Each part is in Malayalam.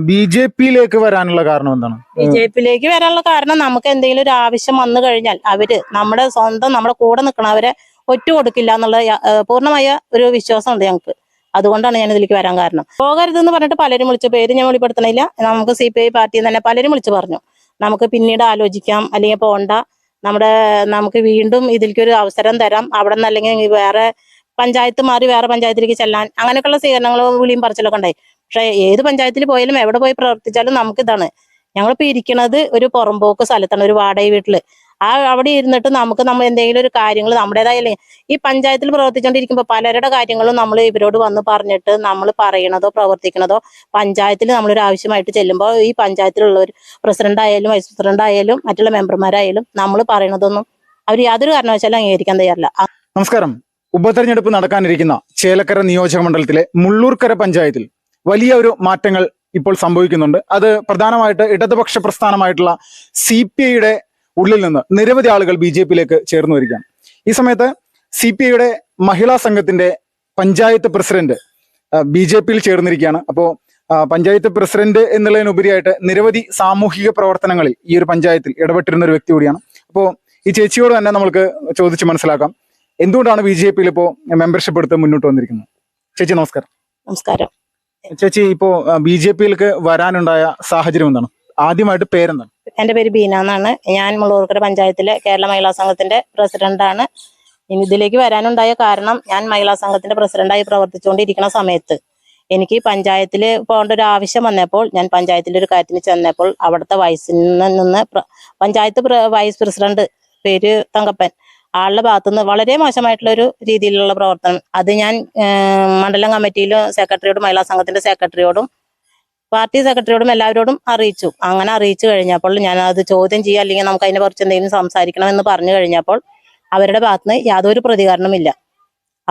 ബി.ജെ.പിയിലേക്ക് വരാനുള്ള കാരണം എന്താണ്? ബി.ജെ.പിയിലേക്ക് വരാനുള്ള കാരണം നമുക്ക് എന്തെങ്കിലും ഒരു ആവശ്യം വന്നു കഴിഞ്ഞാൽ അവര് നമ്മുടെ സ്വന്തം നമ്മുടെ കൂടെ നിൽക്കണവരെ ഒറ്റ കൊടുക്കില്ല എന്നുള്ള പൂർണ്ണമായ ഒരു വിശ്വാസമുണ്ട് ഞങ്ങൾക്ക്. അതുകൊണ്ടാണ് ഞാൻ ഇതിലേക്ക് വരാൻ കാരണം. പോകരുതെന്ന് പറഞ്ഞിട്ട് പലരും വിളിച്ച പേര് ഞാൻ വെളിപ്പെടുത്തണില്ല. നമുക്ക് CPI പാർട്ടിയിൽ തന്നെ പലരും വിളിച്ചു പറഞ്ഞു നമുക്ക് പിന്നീട് ആലോചിക്കാം, അല്ലെങ്കിൽ പോണ്ട, നമുക്ക് വീണ്ടും ഇതിലേക്കൊരു അവസരം തരാം, അവിടെ നിന്ന് അല്ലെങ്കിൽ വേറെ പഞ്ചായത്ത് മാറി വേറെ പഞ്ചായത്തിലേക്ക് ചെല്ലാൻ, അങ്ങനെയൊക്കെയുള്ള സ്വീകരണങ്ങളും വിളിയും പറച്ചിലൊക്കെ ഉണ്ടായി. പക്ഷെ ഏത് പഞ്ചായത്തിൽ പോയാലും എവിടെ പോയി പ്രവർത്തിച്ചാലും നമുക്കിതാണ്, ഞങ്ങളിപ്പോ ഇരിക്കുന്നത് ഒരു പുറമ്പോക്ക് സ്ഥലത്താണ്, ഒരു വാടക വീട്ടില്. അവിടെ ഇരുന്നിട്ട് നമ്മൾ എന്തെങ്കിലും ഒരു കാര്യങ്ങൾ നമ്മുടേതായാലും ഈ പഞ്ചായത്തിൽ പ്രവർത്തിച്ചുകൊണ്ടിരിക്കുമ്പോൾ പലരുടെ കാര്യങ്ങളും നമ്മൾ ഇവരോട് വന്ന് പറഞ്ഞിട്ട് നമ്മൾ പറയണതോ പ്രവർത്തിക്കണതോ പഞ്ചായത്തിൽ നമ്മളൊരു ആവശ്യമായിട്ട് ചെല്ലുമ്പോൾ ഈ പഞ്ചായത്തിലുള്ളവർ പ്രസിഡന്റ് ആയാലും വൈസ് പ്രസിഡന്റ് ആയാലും മറ്റുള്ള മെമ്പർമാരായാലും നമ്മൾ പറയണതൊന്നും അവർ യാതൊരു കാരണവശാലും അംഗീകരിക്കാൻ തയ്യാറില്ല. നമസ്കാരം. ഉപതെരഞ്ഞെടുപ്പ് നടക്കാനിരിക്കുന്ന ചേലക്കര നിയോജക മണ്ഡലത്തിലെ മുള്ളൂർക്കര പഞ്ചായത്തിൽ വലിയ ഒരു മാറ്റങ്ങൾ ഇപ്പോൾ സംഭവിക്കുന്നുണ്ട്. അത് പ്രധാനമായിട്ട് ഇടതുപക്ഷ പ്രസ്ഥാനമായിട്ടുള്ള CPIയുടെ ഉള്ളിൽ നിന്ന് നിരവധി ആളുകൾ ബി.ജെ.പിയിലേക്ക് ചേർന്ന് വരികയാണ്. ഈ സമയത്ത് CPIയുടെ മഹിളാ സംഘത്തിന്റെ പഞ്ചായത്ത് പ്രസിഡന്റ് ബി.ജെ.പിയിൽ ചേർന്നിരിക്കുകയാണ്. അപ്പോൾ പഞ്ചായത്ത് പ്രസിഡന്റ് എന്നുള്ളതിനുപരിയായിട്ട് നിരവധി സാമൂഹിക പ്രവർത്തനങ്ങളിൽ ഈ ഒരു പഞ്ചായത്തിൽ ഇടപെട്ടിരുന്ന ഒരു വ്യക്തി കൂടിയാണ്. അപ്പോൾ ഈ ചേച്ചിയോട് തന്നെ നമ്മൾക്ക് ചോദിച്ച് മനസ്സിലാക്കാം എന്തുകൊണ്ടാണ് ബി.ജെ.പിയിൽ ഇപ്പോൾ മെമ്പർഷിപ്പ് എടുത്ത് മുന്നോട്ട് വന്നിരിക്കുന്നത്. ചേച്ചി നമസ്കാരം. നമസ്കാരം. ചേച്ചി, ഇപ്പോ ബി.ജെ.പിയിലേക്ക് വരാനുണ്ടായ സാഹചര്യം എന്താണ്? ആദ്യമായിട്ട് പേരെന്താണ്? എന്റെ പേര് ബീന എന്നാണ്. ഞാൻ മുള്ളൂർക്കര പഞ്ചായത്തിലെ കേരള മഹിളാ സംഘത്തിന്റെ പ്രസിഡന്റാണ്. ഇതിലേക്ക് വരാനുണ്ടായ കാരണം, ഞാൻ മഹിളാ സംഘത്തിന്റെ പ്രസിഡന്റായി പ്രവർത്തിച്ചുകൊണ്ടിരിക്കുന്ന സമയത്ത് എനിക്ക് പഞ്ചായത്തിൽ പോകേണ്ട ഒരു ആവശ്യം വന്നപ്പോൾ ഞാൻ പഞ്ചായത്തിലെ ഒരു കാര്യത്തിന് ചെന്നപ്പോൾ അവിടുത്തെ പഞ്ചായത്ത് വൈസ് പ്രസിഡന്റ് പേര് തങ്കപ്പൻ, ആളുടെ ഭാഗത്തുനിന്ന് വളരെ മോശമായിട്ടുള്ള ഒരു രീതിയിലുള്ള പ്രവർത്തനം, അത് ഞാൻ മണ്ഡലം കമ്മിറ്റിയിലും സെക്രട്ടറിയോടും മഹിളാ സംഘത്തിന്റെ സെക്രട്ടറിയോടും പാർട്ടി സെക്രട്ടറിയോടും എല്ലാവരോടും അറിയിച്ചു. അങ്ങനെ അറിയിച്ചു കഴിഞ്ഞപ്പോൾ ഞാൻ അത് ചോദ്യം ചെയ്യുക അല്ലെങ്കിൽ നമുക്ക് അതിനെ കുറിച്ച് എന്തെങ്കിലും സംസാരിക്കണം എന്ന് പറഞ്ഞു കഴിഞ്ഞപ്പോൾ അവരുടെ ഭാഗത്തുനിന്ന് യാതൊരു പ്രതികരണമില്ല.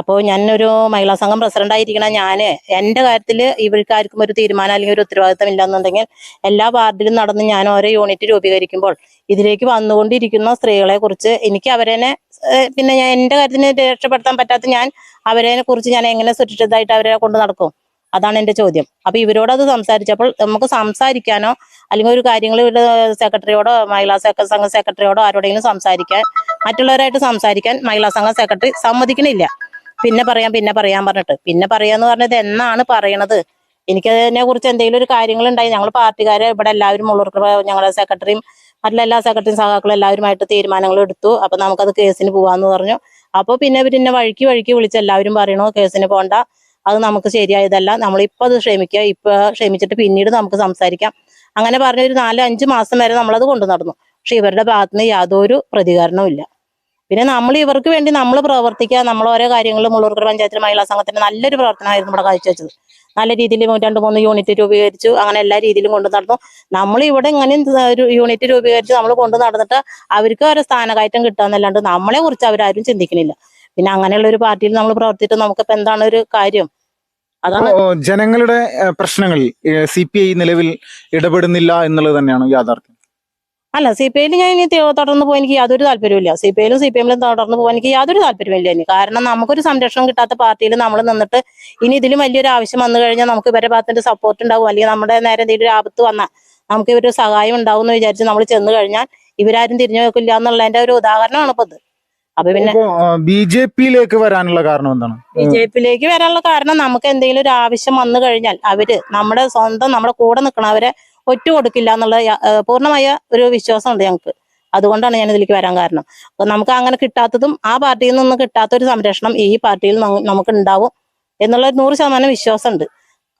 അപ്പോൾ ഞാനൊരു മഹിളാ സംഘം പ്രസിഡന്റായിരിക്കണം, എൻ്റെ കാര്യത്തിൽ ഇവർക്കാർക്കും ഒരു തീരുമാനം അല്ലെങ്കിൽ ഒരു ഉത്തരവാദിത്തം ഇല്ലാന്നുണ്ടെങ്കിൽ എല്ലാ വാർഡിലും നടന്ന് ഞാൻ ഓരോ യൂണിറ്റ് രൂപീകരിക്കുമ്പോൾ ഇതിലേക്ക് വന്നുകൊണ്ടിരിക്കുന്ന സ്ത്രീകളെ കുറിച്ച് എനിക്ക് പിന്നെ ഞാൻ എൻ്റെ കാര്യത്തിന് രക്ഷപ്പെടുത്താൻ പറ്റാത്ത അവരെ കുറിച്ച് ഞാൻ എങ്ങനെ സുരക്ഷിതമായിട്ട് അവരെ കൊണ്ട് നടക്കും? അതാണ് എൻ്റെ ചോദ്യം. അപ്പൊ ഇവരോടത് സംസാരിച്ചപ്പോൾ നമുക്ക് സംസാരിക്കാനോ അല്ലെങ്കിൽ ഒരു കാര്യങ്ങൾ ഇവരുടെ സെക്രട്ടറിയോടോ മഹിളാ സംഘ സെക്രട്ടറിയോടോ ആരോടെങ്കിലും മറ്റുള്ളവരായിട്ട് സംസാരിക്കാൻ മഹിളാ സംഘ സെക്രട്ടറി സമ്മതിക്കണില്ല. പിന്നെ പറയാൻ പറഞ്ഞിട്ട് പറയാന്ന് പറഞ്ഞത് എന്നാണ് പറയണത്? എനിക്കതിനെ കുറിച്ച് എന്തെങ്കിലും ഒരു കാര്യങ്ങൾ ഉണ്ടായി, ഞങ്ങൾ പാർട്ടിക്കാരെ ഇവിടെ എല്ലാവരും മുള്ളൂർക്കര ഞങ്ങളുടെ സെക്രട്ടറിയും മറ്റുള്ള എല്ലാ സെക്രട്ടറിയും സഹാക്കളും എല്ലാവരുമായിട്ട് തീരുമാനങ്ങൾ എടുത്തു. അപ്പൊ നമുക്കത് കേസിന് പോവാന്ന് പറഞ്ഞു. അപ്പൊ പിന്നെ വഴിക്ക് വിളിച്ച് എല്ലാവരും പറയണു കേസിന് പോണ്ട, അത് നമുക്ക് ശരിയായതല്ല, നമ്മളിപ്പോൾ അത് ക്ഷമിച്ചിട്ട് പിന്നീട് നമുക്ക് സംസാരിക്കാം. അങ്ങനെ പറഞ്ഞ ഒരു 4-5 മാസം വരെ നമ്മളത് കൊണ്ടു നടന്നു. പക്ഷെ ഇവരുടെ ഭാഗത്തുനിന്ന് യാതൊരു പ്രതികരണവും ഇല്ല. പിന്നെ നമ്മൾ ഇവർക്ക് വേണ്ടി നമ്മൾ പ്രവർത്തിക്കുക, നമ്മൾ ഓരോ കാര്യങ്ങളും മുള്ളൂർക്കര പഞ്ചായത്തിലെ മഹിളാ സംഘത്തിന് നല്ലൊരു പ്രവർത്തനമായിരുന്നു ഇവിടെ കാഴ്ചവെച്ചത്. നല്ല രീതിയിൽ 2-3 യൂണിറ്റ് രൂപീകരിച്ചു, അങ്ങനെ എല്ലാ രീതിയിലും കൊണ്ടു നടന്നു. നമ്മൾ ഇവിടെ ഇങ്ങനെ ഒരു യൂണിറ്റ് രൂപീകരിച്ച് നമ്മൾ കൊണ്ടു നടന്നിട്ട് അവർക്ക് ഒരു സ്ഥാനക്കയറ്റം കിട്ടാന്നല്ലാണ്ട് നമ്മളെ കുറിച്ച് അവരാരും ചിന്തിക്കുന്നില്ല. പിന്നെ അങ്ങനെയുള്ള ഒരു പാർട്ടിയിൽ നമ്മൾ പ്രവർത്തിച്ചിട്ട് നമുക്കിപ്പോ എന്താണ് ഒരു കാര്യം? അതാണ് ജനങ്ങളുടെ പ്രശ്നങ്ങളിൽ CPI നിലവിൽ ഇടപെടുന്നില്ല എന്നുള്ളത് തന്നെയാണ് യാഥാർത്ഥ്യം. അല്ല, CPIയിൽ ഞാൻ ഇനി തുടർന്ന് പോകാൻ എനിക്ക് യാതൊരു താല്പര്യമില്ല. CPIയിലും CPMലും തുടർന്ന് പോകാൻ എനിക്ക് യാതൊരു താല്പര്യമില്ല ഇനി. കാരണം നമുക്കൊരു സംരക്ഷണം കിട്ടാത്ത പാർട്ടിയിൽ നമ്മൾ നിന്നിട്ട് ഇനി ഇതിലും വലിയൊരു ആവശ്യം വന്നു കഴിഞ്ഞാൽ നമുക്ക് ഇവരുടെ ഭാഗത്തിന്റെ സപ്പോർട്ട് ഉണ്ടാവും, അല്ലെങ്കിൽ നമ്മുടെ നേരെ എന്തെങ്കിലും ഒരു ആപത്ത് വന്നാൽ നമുക്ക് ഇവരൊരു സഹായം ഉണ്ടാവും എന്ന് വിചാരിച്ച് നമ്മൾ ചെന്ന് കഴിഞ്ഞാൽ ഇവരാരും തിരിഞ്ഞു നോക്കില്ല എന്നുള്ളതിന്റെ ഒരു ഉദാഹരണമാണ് ഇപ്പൊ ഇത്. അപ്പൊ പിന്നെ ബി.ജെ.പിയിലേക്ക് വരാനുള്ള കാരണം എന്താണ്? ബി.ജെ.പിയിലേക്ക് വരാനുള്ള കാരണം, നമുക്ക് എന്തെങ്കിലും ഒരു ആവശ്യം വന്നു കഴിഞ്ഞാൽ അവര് നമ്മുടെ കൂടെ നിൽക്കണവരെ ഒറ്റ കൊടുക്കില്ല എന്നുള്ള പൂർണ്ണമായ ഒരു വിശ്വാസമുണ്ട് ഞങ്ങൾക്ക്. അതുകൊണ്ടാണ് ഞാൻ ഇതിലേക്ക് വരാൻ കാരണം. അപ്പൊ നമുക്ക് അങ്ങനെ കിട്ടാത്തതും ആ പാർട്ടിയിൽ നിന്ന് കിട്ടാത്ത ഒരു സംരക്ഷണം ഈ പാർട്ടിയിൽ നമുക്ക് ഉണ്ടാവും എന്നുള്ള 100% വിശ്വാസമുണ്ട്.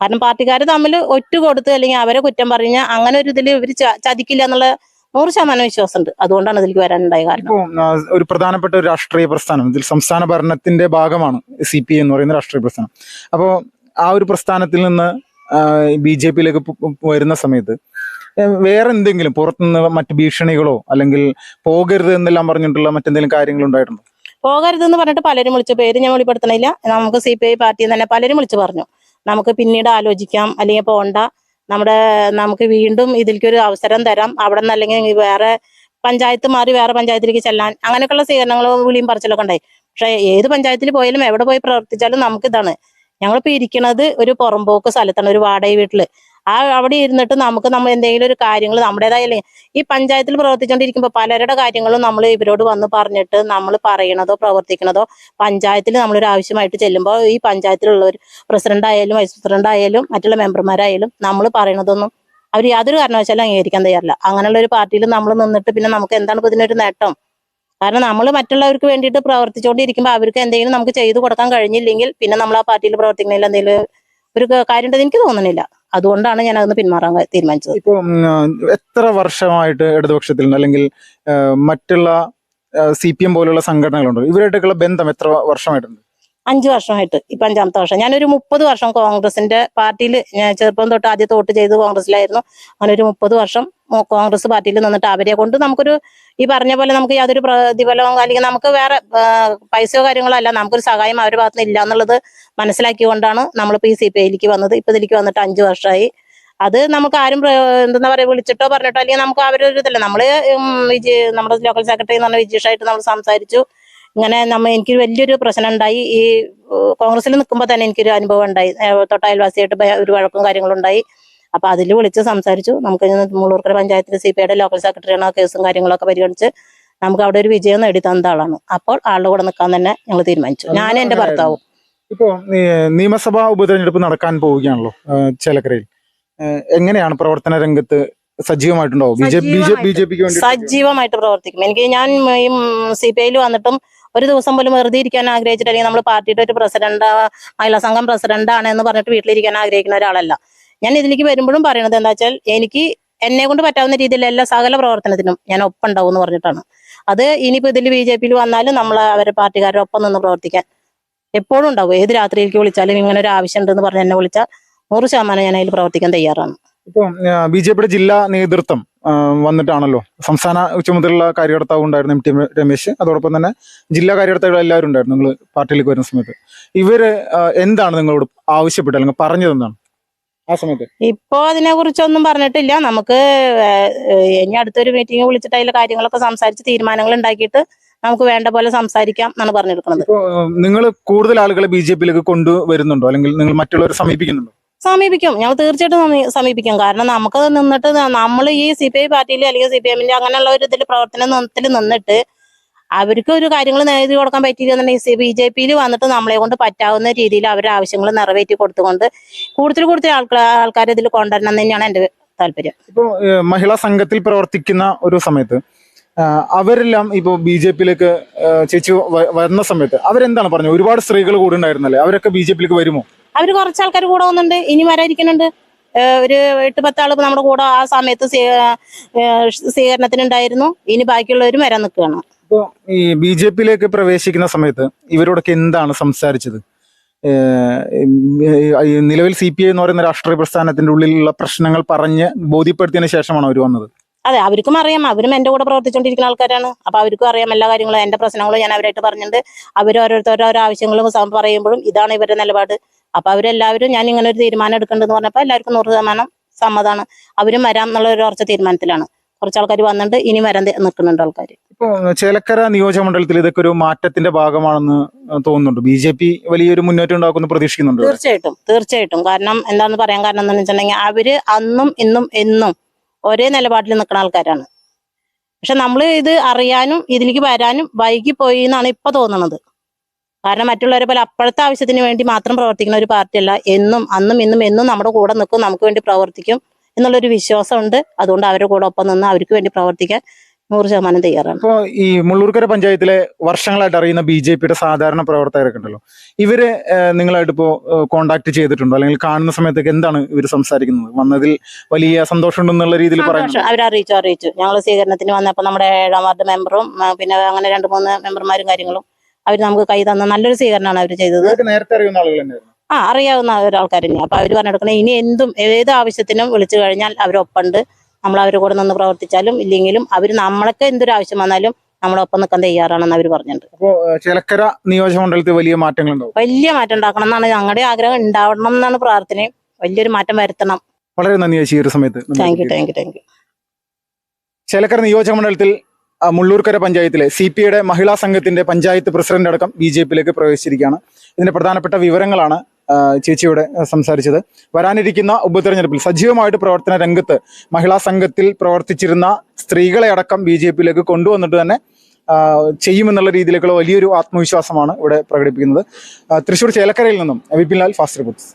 കാരണം പാർട്ടിക്കാർ തമ്മിൽ ഒറ്റ കൊടുത്ത് അല്ലെങ്കിൽ അവരെ കുറ്റം പറഞ്ഞാൽ അങ്ങനെ ഒരു ഇതിൽ ഇവർ ചതിക്കില്ല എന്നുള്ള 100% വിശ്വാസമുണ്ട്. അതുകൊണ്ടാണ് ഇതിലേക്ക് വരാനുണ്ടായ കാരണം. ഒരു പ്രധാനപ്പെട്ട ഒരു രാഷ്ട്രീയ പ്രസ്ഥാനം, ഇതിൽ സംസ്ഥാന ഭരണത്തിന്റെ ഭാഗമാണ് CPI എന്ന് പറയുന്ന രാഷ്ട്രീയ പ്രസ്ഥാനം. അപ്പോൾ ആ ഒരു പ്രസ്ഥാനത്തിൽ നിന്ന് ബി.ജെ.പിയിലേക്ക് വരുന്ന സമയത്ത് വേറെ എന്തെങ്കിലും പുറത്തുനിന്ന് മറ്റു ഭീഷണികളോ അല്ലെങ്കിൽ പോകരുത് എന്നെല്ലാം പറഞ്ഞിട്ടുള്ള മറ്റെന്തെങ്കിലും കാര്യങ്ങൾ ഉണ്ടായിട്ടുണ്ടോ? പോകരുതെന്ന് പറഞ്ഞിട്ട് പലരും വിളിച്ച പേര് ഞാൻ വെളിപ്പെടുത്തണില്ല. നമുക്ക് CPI പാർട്ടിയിൽ തന്നെ പലരും വിളിച്ചു പറഞ്ഞു നമുക്ക് പിന്നീട് ആലോചിക്കാം, അല്ലെങ്കിൽ പോണ്ട, നമുക്ക് വീണ്ടും ഇതിലേക്കൊരു അവസരം തരാം, അവിടെ നിന്ന് അല്ലെങ്കിൽ വേറെ പഞ്ചായത്ത് മാറി വേറെ പഞ്ചായത്തിലേക്ക് ചെല്ലാൻ, അങ്ങനെയൊക്കെയുള്ള സ്വീകരണങ്ങളും വിളിയും പറച്ചിലൊക്കെ ഉണ്ടായി. പക്ഷെ ഏത് പഞ്ചായത്തിൽ പോയാലും എവിടെ പോയി പ്രവർത്തിച്ചാലും നമുക്കിതാണ്, ഞങ്ങളിപ്പോ ഇരിക്കുന്നത് ഒരു പുറമ്പോക്ക് സ്ഥലത്താണ്, ഒരു വാടക വീട്ടില്. അവിടെ ഇരുന്നിട്ട് നമ്മൾ എന്തെങ്കിലും ഒരു കാര്യങ്ങൾ നമ്മുടേതായ ഈ പഞ്ചായത്തിൽ പ്രവർത്തിച്ചുകൊണ്ടിരിക്കുമ്പോൾ പലരുടെ കാര്യങ്ങളും നമ്മൾ ഇവരോട് വന്ന് പറഞ്ഞിട്ട് നമ്മൾ പറയണതോ പ്രവർത്തിക്കണതോ പഞ്ചായത്തിൽ നമ്മളൊരു ആവശ്യമായിട്ട് ചെല്ലുമ്പോൾ ഈ പഞ്ചായത്തിലുള്ളവർ പ്രസിഡന്റ് ആയാലും വൈസ് പ്രസിഡന്റ് ആയാലും മറ്റുള്ള മെമ്പർമാരായാലും നമ്മൾ പറയണതൊന്നും അവർ യാതൊരു കാരണവശാലും അംഗീകരിക്കാൻ തയ്യാറില്ല. അങ്ങനെയുള്ള ഒരു പാർട്ടിയിൽ നമ്മൾ നിന്നിട്ട് പിന്നെ നമുക്ക് എന്താണ് ഇപ്പൊ ഇതിനൊരു നേട്ടം? കാരണം നമ്മൾ മറ്റുള്ളവർക്ക് വേണ്ടിയിട്ട് പ്രവർത്തിച്ചുകൊണ്ടിരിക്കുമ്പോൾ അവർക്ക് എന്തെങ്കിലും നമുക്ക് ചെയ്തു കൊടുക്കാൻ കഴിഞ്ഞില്ലെങ്കിൽ പിന്നെ നമ്മൾ ആ പാർട്ടിയിൽ പ്രവർത്തിക്കുന്നതിൽ എന്തെങ്കിലും ഒരു കാര്യമുണ്ടെന്ന് എനിക്ക് തോന്നുന്നില്ല. അതുകൊണ്ടാണ് ഞാൻ അതൊന്ന് പിന്മാറാൻ തീരുമാനിച്ചത്. ഇപ്പൊ എത്ര വർഷമായിട്ട് ഇടതുപക്ഷത്തിൽ അല്ലെങ്കിൽ മറ്റുള്ള CPM പോലുള്ള സംഘടനകളുണ്ട്, ഇവരായിട്ടൊക്കെയുള്ള ബന്ധം എത്ര വർഷമായിട്ടുണ്ട്? 5 വർഷമായിട്ട്, ഇപ്പൊ 5ാമത്തെ വർഷം. ഞാനൊരു 30 വർഷം കോൺഗ്രസിന്റെ പാർട്ടിയിൽ, ഞാൻ ചെറുപ്പം തൊട്ട് ആദ്യത്തെ വോട്ട് ചെയ്ത് കോൺഗ്രസിലായിരുന്നു. അങ്ങനെ ഒരു 30 വർഷം കോൺഗ്രസ് പാർട്ടിയിൽ നിന്നിട്ട് അവരെ കൊണ്ട് നമുക്കൊരു ഈ പറഞ്ഞ പോലെ നമുക്ക് യാതൊരു പ്രതിഫലമോ അല്ലെങ്കിൽ നമുക്ക് വേറെ പൈസയോ കാര്യങ്ങളോ അല്ല, നമുക്കൊരു സഹായം അവരുടെ ഭാഗത്ത് നിന്ന് ഇല്ല എന്നുള്ളത് മനസ്സിലാക്കിക്കൊണ്ടാണ് നമ്മളിപ്പോ ഈ CPIയിലേക്ക് വന്നത്. ഇപ്പൊ ഇതിലേക്ക് വന്നിട്ട് 5 വർഷമായി. അത് നമുക്ക് ആരും എന്താ പറയാ വിളിച്ചിട്ടോ പറഞ്ഞിട്ടോ അല്ലെങ്കിൽ നമുക്ക് അവരൊരു ഇതല്ല. നമ്മള് നമ്മുടെ ലോക്കൽ സെക്രട്ടറി എന്ന് പറഞ്ഞ വിജീഷായിട്ട് നമ്മൾ സംസാരിച്ചു. ഇങ്ങനെ എനിക്ക് വലിയൊരു പ്രശ്നം ഉണ്ടായി. ഈ കോൺഗ്രസിൽ നിൽക്കുമ്പോൾ തന്നെ എനിക്കൊരു അനുഭവം ഉണ്ടായി. തൊട്ടയൽവാസിയായിട്ട് ഒരു വഴക്കും കാര്യങ്ങളും ഉണ്ടായി. അപ്പൊ അതിൽ വിളിച്ച് സംസാരിച്ചു. നമുക്ക് മുള്ളൂർക്കര പഞ്ചായത്തിൽ CPIയുടെ ലോക്കൽ സെക്രട്ടറിയാണ് ആ കേസും കാര്യങ്ങളൊക്കെ പരിഗണിച്ച് നമുക്ക് അവിടെ ഒരു വിജയം നേടി തന്ന ആളാണ്. അപ്പോൾ ആളുടെ കൂടെ നിൽക്കാൻ തന്നെ ഞങ്ങൾ തീരുമാനിച്ചു, ഞാനും എന്റെ ഭർത്താവും. ഇപ്പോ നിയമസഭാ ഉപതെരഞ്ഞെടുപ്പ് നടക്കാൻ പോവുകയാണല്ലോ ചേലക്കരയിൽ. എങ്ങനെയാണ് പ്രവർത്തന രംഗത്ത് സജീവമായിട്ടുണ്ടോ? ബിജെപിക്ക് വേണ്ടി സജീവമായിട്ട് പ്രവർത്തിക്കും. ഞാൻ ഈ CPIയിൽ വന്നിട്ടും ഒരു ദിവസം പോലും വെറുതെ ഇരിക്കാൻ ആഗ്രഹിച്ചിട്ട്, അല്ലെങ്കിൽ നമ്മൾ പാർട്ടിയുടെ ഒരു പ്രസിഡന്റ്, മഹിളാ സംഘം പ്രസിഡന്റ് ആണ് എന്ന് പറഞ്ഞിട്ട് വീട്ടിലിരിക്കാൻ ആഗ്രഹിക്കുന്ന ഒരാളല്ല ഞാൻ. ഇതിലേക്ക് വരുമ്പോഴും പറയണത് എന്താ വെച്ചാൽ, എനിക്ക് എന്നെ കൊണ്ട് പറ്റാവുന്ന രീതിയിൽ എല്ലാ സകല പ്രവർത്തനത്തിനും ഞാൻ ഒപ്പം ഉണ്ടാവും എന്ന് പറഞ്ഞിട്ടാണ്. അത് ഇനിയിപ്പോ ഇതിൽ BJPയിൽ വന്നാലും നമ്മൾ അവരെ പാർട്ടിക്കാരുടെ ഒപ്പം നിന്ന് പ്രവർത്തിക്കാൻ എപ്പോഴും ഉണ്ടാവും. ഏത് രാത്രിയിലേക്ക് വിളിച്ചാലും ഇങ്ങനെ ഒരു ആവശ്യം ഉണ്ടെന്ന് പറഞ്ഞ് എന്നെ വിളിച്ചാൽ 100% ഞാൻ അതിൽ പ്രവർത്തിക്കാൻ തയ്യാറാണ്. ഇപ്പൊ BJPയുടെ ജില്ലാ നേതൃത്വം വന്നിട്ടാണല്ലോ, സംസ്ഥാന ചുമതലയുള്ള കാര്യകർത്താവ് ഉണ്ടായിരുന്നു MT രമേശ്, അതോടൊപ്പം തന്നെ ജില്ലാ കാര്യകർത്താക്കൾ എല്ലാവരും ഉണ്ടായിരുന്നു നിങ്ങൾ പാർട്ടിയിലേക്ക് വരുന്ന സമയത്ത്. ഇവര് എന്താണ് നിങ്ങളോട് ആവശ്യപ്പെട്ടത് അല്ലെങ്കിൽ പറഞ്ഞത് എന്താണ് ആ സമയത്ത്? ഇപ്പോ അതിനെ കുറിച്ചൊന്നും പറഞ്ഞിട്ടില്ല. നമുക്ക് ഇനി അടുത്തൊരു മീറ്റിംഗ് വിളിച്ചിട്ട് അതിലെ കാര്യങ്ങളൊക്കെ സംസാരിച്ച് തീരുമാനങ്ങൾ ഉണ്ടാക്കിയിട്ട് നമുക്ക് വേണ്ട പോലെ സംസാരിക്കാം എന്നാണ് പറഞ്ഞിരിക്കുന്നത്. ഇപ്പോ നിങ്ങൾ കൂടുതൽ ആളുകളെ BJPയിലേക്ക് കൊണ്ടുവരുന്നുണ്ടോ അല്ലെങ്കിൽ നിങ്ങൾ മറ്റുള്ളവരെ സമീപിക്കുന്നുണ്ടോ? സമീപിക്കും, ഞങ്ങൾ തീർച്ചയായിട്ടും സമീപിക്കും. കാരണം നമുക്ക് നിന്നിട്ട് നമ്മൾ ഈ CPI പാർട്ടിയിൽ അല്ലെങ്കിൽ CPMന്റെ അങ്ങനെയുള്ള ഒരു ഇതിൽ പ്രവർത്തനത്തിൽ നിന്നിട്ട് അവർക്ക് ഒരു കാര്യങ്ങൾ നേടി കൊടുക്കാൻ പറ്റിയില്ലെന്നുണ്ടെങ്കിൽ BJPയിൽ വന്നിട്ട് നമ്മളെ കൊണ്ട് പറ്റാവുന്ന രീതിയിൽ അവരുടെ ആവശ്യങ്ങൾ നിറവേറ്റി കൊടുത്തുകൊണ്ട് കൂടുതൽ ആൾക്കാരെ ഇതിൽ കൊണ്ടുവരണം എന്ന് തന്നെയാണ് എന്റെ താല്പര്യം. ഇപ്പോ മഹിളാ സംഘത്തിൽ പ്രവർത്തിക്കുന്ന ഒരു സമയത്ത് അവരെല്ലാം ഇപ്പോ BJPയിലേക്ക് ചേച്ചി വരുന്ന സമയത്ത് അവരെന്താണ് പറഞ്ഞത്? ഒരുപാട് സ്ത്രീകൾ കൂടെ ഉണ്ടായിരുന്നല്ലേ, അവരൊക്കെ BJPയിലേക്ക് വരുമോ? അവര് കുറച്ച് ആൾക്കാർ കൂടെ വന്നിട്ടുണ്ട്, ഇനി വരാതിരിക്കുന്നുണ്ട്. ഒരു 8-10 ആൾ നമ്മുടെ കൂടെ ആ സമയത്ത് സ്വീകരണത്തിനുണ്ടായിരുന്നു. ഇനി ബാക്കിയുള്ളവരും വരാൻ നിൽക്കുകയാണ്. ഇപ്പോ ഈ BJPയിലേക്ക് പ്രവേശിക്കുന്ന സമയത്ത് ഇവരോടൊക്കെ എന്താണ് സംസാരിച്ചത്? നിലവിൽ CPI എന്ന് പറയുന്ന രാഷ്ട്രീയ പ്രസ്ഥാനത്തിന്റെ ഉള്ളിലുള്ള പ്രശ്നങ്ങൾ പറഞ്ഞ് ബോധ്യപ്പെടുത്തിയതിനു ശേഷമാണ് അവർ വന്നത്. അതെ, അവർക്കും അറിയാം, അവരും എന്റെ കൂടെ പ്രവർത്തിച്ചുകൊണ്ടിരിക്കുന്ന ആൾക്കാരാണ്. അപ്പൊ അവർക്കും അറിയാം എല്ലാ കാര്യങ്ങളും, എന്റെ പ്രശ്നങ്ങളും ഞാൻ അവരായിട്ട് പറഞ്ഞിട്ടുണ്ട്. ഓരോരുത്തരോരോ ആവശ്യങ്ങളും പറയുമ്പോഴും ഇതാണ് ഇവരുടെ നിലപാട്. അപ്പൊ അവരെല്ലാവരും ഞാൻ ഇങ്ങനെ ഒരു തീരുമാനം എടുക്കേണ്ടതെന്ന് പറഞ്ഞപ്പോ എല്ലാവർക്കും 100% സമ്മതമാണ്. അവരും വരാം എന്നുള്ള ഒരു ഉറച്ച തീരുമാനത്തിലാണ്. കുറച്ച് ആൾക്കാർ വന്നിട്ടുണ്ട്, ഇനി വരാൻ നിൽക്കുന്നുണ്ട് ആൾക്കാർ. ഇപ്പൊ ചേലക്കര നിയോജക മണ്ഡലത്തിൽ ഇതൊക്കെ ഒരു മാറ്റത്തിന്റെ ഭാഗമാണെന്ന് തോന്നുന്നുണ്ട്. BJP വലിയൊരു മുന്നേറ്റം ഉണ്ടാക്കുമെന്ന് പ്രതീക്ഷിക്കുന്നുണ്ട്. തീർച്ചയായിട്ടും. കാരണം എന്താന്ന് പറയാൻ കാരണം എന്താണെന്ന് വെച്ചിട്ടുണ്ടെങ്കിൽ അവര് അന്നും ഇന്നും എന്നും ഒരേ നിലപാടിൽ നിൽക്കുന്ന ആൾക്കാരാണ്. പക്ഷെ നമ്മൾ ഇത് അറിയാനും ഇതിലേക്ക് വരാനും വൈകിപ്പോയി എന്നാണ് ഇപ്പൊ തോന്നുന്നത്. കാരണം മറ്റുള്ളവരെ പോലെ അപ്പോഴത്തെ ആവശ്യത്തിന് വേണ്ടി മാത്രം പ്രവർത്തിക്കുന്ന ഒരു പാർട്ടിയല്ല. എന്നും അന്നും ഇന്നും എന്നും നമ്മുടെ കൂടെ നിൽക്കും, നമുക്ക് വേണ്ടി പ്രവർത്തിക്കും എന്നുള്ളൊരു വിശ്വാസമുണ്ട്. അതുകൊണ്ട് അവരുടെ കൂടെ ഒപ്പം നിന്ന് അവർക്ക് വേണ്ടി പ്രവർത്തിക്കാൻ 100% തയ്യാറാണ്. ഇപ്പോൾ ഈ മുള്ളൂർക്കര പഞ്ചായത്തിലെ വർഷങ്ങളായിട്ട് അറിയുന്ന BJPയുടെ സാധാരണ പ്രവർത്തകരൊക്കെ ഉണ്ടല്ലോ, ഇവര് നിങ്ങളായിട്ട് ഇപ്പോ കോണ്ടാക്ട് ചെയ്തിട്ടുണ്ടോ? അല്ലെങ്കിൽ കാണുന്ന സമയത്തൊക്കെ എന്താണ് ഇവർ സംസാരിക്കുന്നത്? വന്നതിൽ വലിയ സന്തോഷമുണ്ടെന്നുള്ള രീതിയിൽ പറയുന്നത്? അവരറിയിച്ചു. ഞങ്ങൾ സ്വീകരണത്തിന് വന്നപ്പോൾ നമ്മുടെ 7ാം വാർഡ് മെമ്പറും പിന്നെ അങ്ങനെ 2-3 മെമ്പർമാരും കാര്യങ്ങളും അവർ നമുക്ക് കൈ തന്ന നല്ലൊരു സ്വീകരണമാണ് അവർ ചെയ്തത്. നേരത്തെ അറിയുന്ന ആളുകൾ തന്നെയായിരുന്നു. അറിയാവുന്ന ഒരാൾക്കാർ തന്നെയാണ്. അപ്പൊ അവർ പറഞ്ഞെടുക്കണേ ഇനി ഏത് ആവശ്യത്തിനും വിളിച്ചു കഴിഞ്ഞാൽ അവരൊപ്പമുണ്ട്. നമ്മൾ അവരുടെ കൂടെ നിന്ന് പ്രവർത്തിച്ചാലും ഇല്ലെങ്കിലും അവർ നമ്മൾക്ക് എന്തൊരു ആവശ്യം വന്നാലും നമ്മളൊപ്പം നിൽക്കാൻ തയ്യാറാണെന്ന് അവർ പറഞ്ഞിട്ടുണ്ട്. അപ്പോൾ ചേലക്കര നിയോജക മണ്ഡലത്തിൽ വലിയ മാറ്റങ്ങളുണ്ടാവും. വലിയ മാറ്റം ഉണ്ടാക്കണം എന്നാണ് ഞങ്ങളുടെ ആഗ്രഹം. ഉണ്ടാവണം എന്നാണ് പ്രാർത്ഥനയും. വലിയൊരു മാറ്റം വരുത്തണം. വളരെ നന്ദി ചേച്ചി ഈ ഒരു സമയത്ത്. Thank you. ചേലക്കര നിയോജക മണ്ഡലത്തിൽ മുള്ളൂർക്കര പഞ്ചായത്തിലെ CPIയുടെ മഹിളാ സംഘത്തിന്റെ പഞ്ചായത്ത് പ്രസിഡന്റ് അടക്കം BJPയിലേക്ക് പ്രവേശിച്ചിരിക്കുകയാണ്. ഇതിന്റെ പ്രധാനപ്പെട്ട വിവരങ്ങളാണ് ചേച്ചിയോട് സംസാരിച്ചത്. വരാനിരിക്കുന്ന ഉപതെരഞ്ഞെടുപ്പിൽ സജീവമായിട്ട് പ്രവർത്തന രംഗത്ത് മഹിളാ സംഘത്തിൽ പ്രവർത്തിച്ചിരുന്ന സ്ത്രീകളെ അടക്കം BJP-യിലേക്ക് കൊണ്ടുവന്നിട്ട് തന്നെ ചെയ്യുമെന്നുള്ള രീതിയിലേക്കുള്ള വലിയൊരു ആത്മവിശ്വാസമാണ് ഇവിടെ പ്രകടിപ്പിക്കുന്നത്. തൃശ്ശൂർ ചേലക്കരയിൽ നിന്നും വിപിൻ ലാൽ, ഫാസ്റ്റ് റിപ്പോർട്ട്സ്.